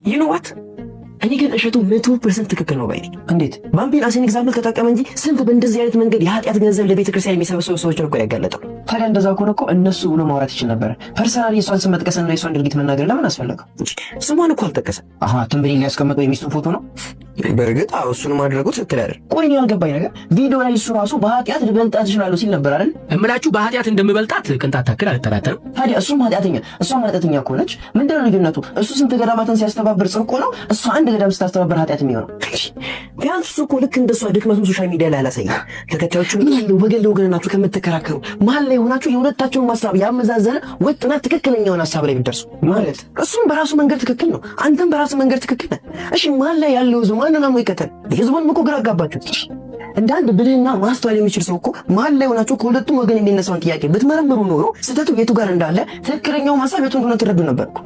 you know what እኔ ግን እሸቱ 100% ትክክል ነው ባይ ነኝ። እንዴት ባምቢን አሴን ኤግዛምፕል ተጠቀመ እንጂ ስንት በእንደዚህ አይነት መንገድ የኃጢአት ገንዘብ ለቤተክርስቲያን የሚሰበሰቡ ሰዎች እኮ ያጋለጠው። ታዲያ እንደዛ ከሆነ እኮ እነሱ ብሎ ማውራት ይችል ነበር። ፐርሰናሊ የሷን ስም መጥቀስና የሷን ድርጊት መናገር ለምን አስፈለገው? ስሟን እኮ አልጠቀሰም። ትንብሪ ሊያስቀምጠው የሚስቱን ፎቶ ነው። በእርግጥ እሱን ማድረጉ ትክክል አይደል? ቆይ እኔ ያልገባኝ ነገር ቪዲዮ ላይ እሱ ራሱ በኃጢአት ልበልጣት እችላለሁ ሲል ነበር አይደል? እምላችሁ በኃጢአት እንደምበልጣት ቅንጣት ታክል አልጠራጠርም። ታዲያ እሱም ኃጢአተኛ እሷም ኃጢአተኛ ከሆነች ምንድነው ልዩነቱ? እሱ ስንት ገዳማትን ሲያስተባብር ጽድቅ ነው፣ እሷ አንድ ገዳም ስታስተባብር ኃጢአት የሚሆነው? ቢያንስ እሱ እኮ ልክ እንደሷ ድክመቱን ሶሻል ሚዲያ ላይ አላሳየም። ተከታዮቹ ምን ያለው ወገን ለወገን ናችሁ ከምትከራከሩ መሀል ላይ ሆናችሁ የሁለታቸውን ሀሳብ ያመዛዘነ ወጥና ትክክለኛውን ሀሳብ ላይ ብትደርሱ ማለት እሱም በራሱ መንገድ ትክክል ነው፣ አንተም በራሱ መንገድ ትክክል ነህ። እሺ መሀል ላይ ያለው ህዝብ ማንንም ነው ይከተል? ህዝቡን እኮ ግራ አጋባችሁት። እንደ አንድ ብልህና ማስተዋል የሚችል ሰው እኮ መሀል ላይ ሆናችሁ ከሁለቱም ወገን የሚነሳውን ጥያቄ ብትመረምሩ ኖሮ ስህተቱ የቱ ጋር እንዳለ ትክክለኛው ሀሳብ የቱ እንደሆነ ትረዱ ነበር እኮ።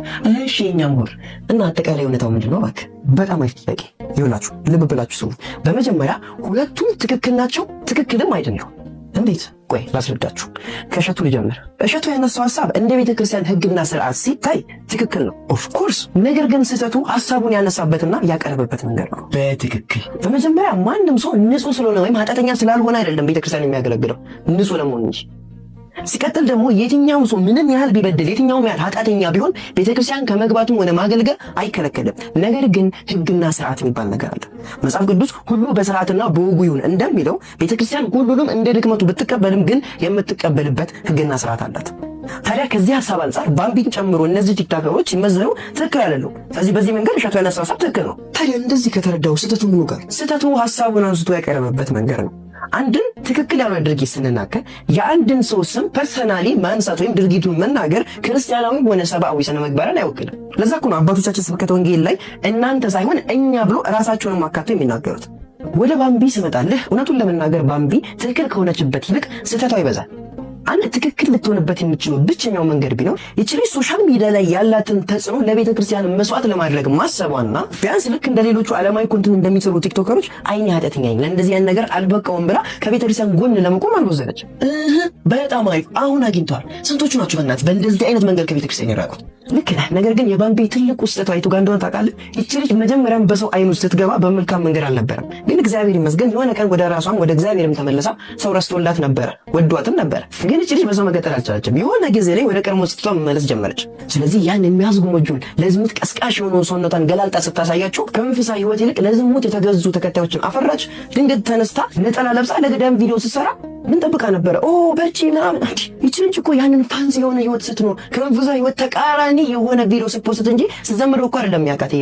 እሺ እኛም ወር እና አጠቃላይ እውነታው ምንድነው? እባክህ በጣም አይጠቂ ይውላችሁ፣ ልብ ብላችሁ ስሙ። በመጀመሪያ ሁለቱም ትክክል ናቸው፣ ትክክልም አይደለም። እንዴት? ቆይ ላስረዳችሁ። ከእሸቱ ልጀምር። እሸቱ ያነሳው ሀሳብ እንደ ቤተክርስቲያን ህግና ስርዓት ሲታይ ትክክል ነው ኦፍ ኮርስ። ነገር ግን ስህተቱ ሀሳቡን ያነሳበትና ያቀረበበት መንገድ ነው። በትክክል በመጀመሪያ ማንም ሰው ንጹህ ስለሆነ ወይም ኃጢአተኛ ስላልሆነ አይደለም ቤተክርስቲያን የሚያገለግለው ንጹህ ለመሆን እንጂ። ሲቀጥል ደግሞ የትኛውም ሰው ምንም ያህል ቢበድል የትኛውም ያህል ኃጢአተኛ ቢሆን ቤተክርስቲያን ከመግባቱም ሆነ ማገልገል አይከለከልም። ነገር ግን ህግና ስርዓት የሚባል ነገር አለ። መጽሐፍ ቅዱስ ሁሉ በስርዓትና በወጉ ይሁን እንደሚለው ቤተክርስቲያን ሁሉንም እንደ ድክመቱ ብትቀበልም ግን የምትቀበልበት ህግና ስርዓት አላት። ታዲያ ከዚህ ሀሳብ አንጻር ባምቢን ጨምሮ እነዚህ ቲክቶከሮች ሲመዘኑ ትክክል አይደሉም። ስለዚህ በዚህ መንገድ እሸቱ ያነሳው ሀሳብ ትክክል ነው። ታዲያ እንደዚህ ከተረዳው ስህተቱ ምኑ ጋር? ስህተቱ ሀሳቡን አንስቶ ያቀረበበት መንገድ ነው። አንድን ትክክል ያልሆነ ድርጊት ስንናገር የአንድን ሰው ስም ፐርሰናሊ ማንሳት ወይም ድርጊቱን መናገር ክርስቲያናዊ ሆነ ሰብአዊ ስነ ምግባርን አይወክልም። ለዛ እኮ ነው አባቶቻችን ስብከተ ወንጌል ላይ እናንተ ሳይሆን እኛ ብሎ ራሳቸውን ማካተው የሚናገሩት። ወደ ባምቢ ስመጣልህ እውነቱን ለመናገር ባምቢ ትክክል ከሆነችበት ይልቅ ስህተቷ ይበዛል። አንድ ትክክል ልትሆንበት የምትችለው ብቸኛው መንገድ ቢኖር ይችላል ሶሻል ሚዲያ ላይ ያላትን ተጽዕኖ ለቤተ ክርስቲያን መስዋዕት ለማድረግ ማሰቧና ቢያንስ ልክ እንደ ሌሎቹ ዓለማዊ ኮንተንት እንደሚሰሩ ቲክቶከሮች አይኔ ኃጢአተኛ ነኝ ለእንደዚህ አይነት ነገር አልበቃውም ብላ ከቤተ ክርስቲያን ጎን ለመቆም አልወሰነች። በጣም አሪፍ አሁን አግኝተዋል። ስንቶቹ ናቸው በእናትህ በእንደዚህ አይነት መንገድ ከቤተ ክርስቲያን የራቁት? ልክ ነህ። ነገር ግን የባምቢ ትልቁ ስህተቷ የቱ ጋር እንደሆነ ታውቃለህ? ይቺ ልጅ መጀመሪያም በሰው አይን ውስጥ ስትገባ በመልካም መንገድ አልነበረም። ግን እግዚአብሔር ይመስገን የሆነ ቀን ወደ ራሷም ወደ እግዚአብሔርም ተመለሳ ሰው ረስቶላት ነበረ፣ ወዷትም ነበረ። ግን ይቺ ልጅ በሰው መቀጠል አልቻለችም። የሆነ ጊዜ ላይ ወደ ቀድሞ ስህተቷ መመለስ ጀመረች። ስለዚህ ያን የሚያዝጉመጁን ለዝሙት ቀስቃሽ የሆነውን ሰውነቷን ገላልጣ ስታሳያቸው ከመንፈሳዊ ሕይወት ይልቅ ለዝሙት የተገዙ ተከታዮችን አፈራች። ድንገት ተነስታ ነጠላ ለብሳ ለገዳም ቪዲዮ ስትሰራ ምን ጠብቃ ነበረ? በርቺ ምናምን። ይቺ ልጅ እኮ ያንን ፋንሲ የሆነ ህይወት ስትኖር ከመንፈሳዊ ህይወት ተቃራኒ የሆነ ቪዲዮ ስትፖስት እንጂ ስትዘምረው እኮ አይደለም ያውቃት።